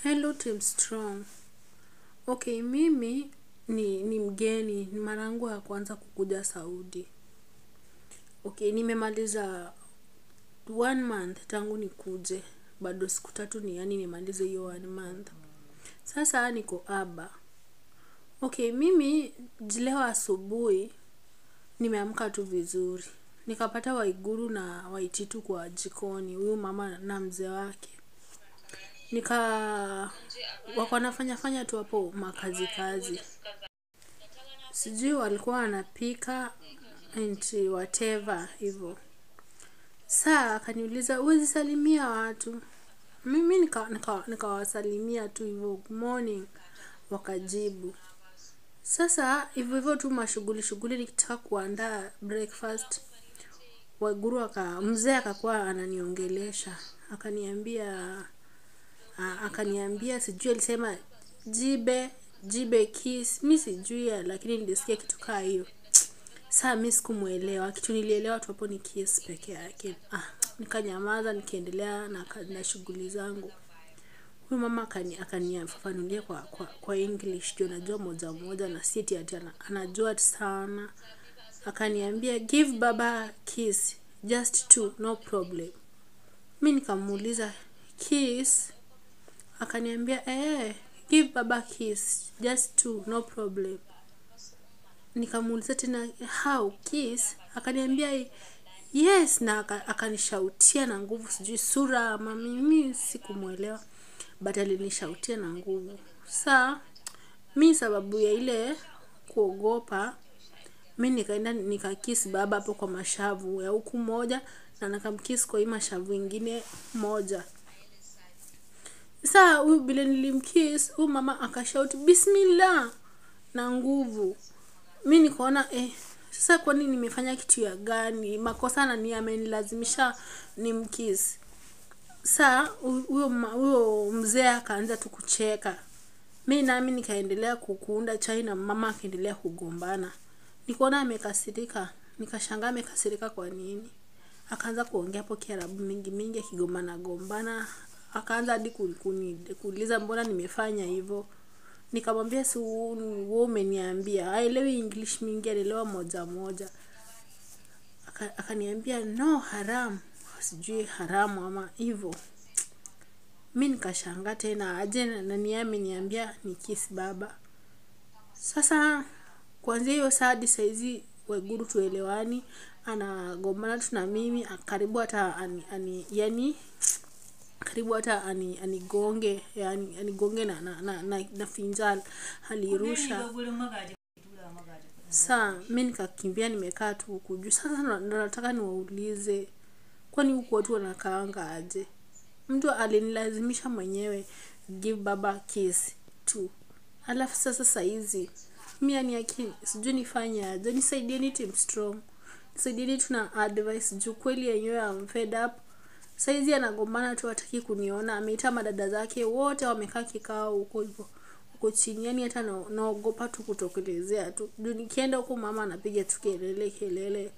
Hello Team Strong. Okay, mimi ni mgeni, ni mara yangu ya kwanza kukuja Saudi. Okay, nimemaliza 1 month tangu nikuje. Bado siku 3 nimalize hiyo 1 month. Sasa niko Aba. Okay, mimi leo asubuhi nimeamka tu vizuri. Nikapata Waiguru na Waititu kwa jikoni, huyu mama na mzee wake. Wako wanafanya tu hapo makazi. Sijui walikuwa wanapika and whatever hivyo. Saa akaniuliza huwezi salimia watu. Mimi nikawasalimia tu hivyo, good morning, wakajibu. Sasa hivyo tu mashughuli nikitaka kuandaa breakfast. Waiguru mzee akakuwa ananiongelesha. Akaniambia sijui alisema jibe kiss, mimi sijui lakini nilisikia kitu kaa hiyo. Saa mimi sikumuelewa, kitu nilielewa tu hapo ni kiss peke yake. Nikanyamaza nikaendelea na shughuli zangu. Huyu mama akanifafanulia kwa English, ndio najua moja na city ati anajua sana. Akaniambia give baba kiss, just 2, no problem. Mimi nikamuuliza kiss, akaniambia give baba kiss, just 2, no problem. Nikamuuliza tena how kiss, akaniambia yes, na akanishautia na nguvu, sijui sura mimi sikumuelewa, but alinishautia na nguvu. Saa mimi sababu ya ile kuogopa, mimi nikaenda nikakiss baba hapo kwa mashavu ya huku moja na nikamkiss kwa hii mashavu ingine moja. Saa huyu bila nilimkiss, huyu mama akashout bismillah na nguvu. Mimi nikaona sasa kwa nini nimefanya kitu ya gani? Makosa na ni amenilazimisha nimkiss. Saa huyo mzee akaanza tu kucheka. Mimi nami nikaendelea kuunda chai na mama akaendelea kugombana. Nikaona amekasirika, nikashangaa amekasirika kwa nini? Akaanza kuongea hapo Kiarabu mingi akigombana. Akaanza hadi kuuliza mbona nimefanya hivyo. Nikamwambia si wewe umeniambia. Haelewi English mingi, anaelewa moja. Akaniambia no haram. Sijui haramu ama hivyo. Mimi nikashangaa tena aje na ni ameniambia ni kiss baba. Sasa kuanzia hiyo saa hadi saizi Waiguru tuelewani, anagombana tu na mimi, karibu hata anigonge, yani anigonge na finjal alirusha. Saa mimi nikakimbia nimekaa tu huku juu. Sasa nataka niwaulize, kwani huku watu wanakaanga aje? Mtu alinilazimisha mwenyewe give baba kiss tu. Alafu sasa hizi mimi ni akili sijui nifanye aje. Nisaidieni Team Strong, nisaidieni tuna advice juu kweli yenyewe I'm fed up. Saizi anagombana tu, hataki kuniona. Ameita madada zake wote wamekaa kikao huko hivyo. Huko chini, yani hata naogopa tu kutokelezea tu. Nikienda huko mama anapiga tu kelele.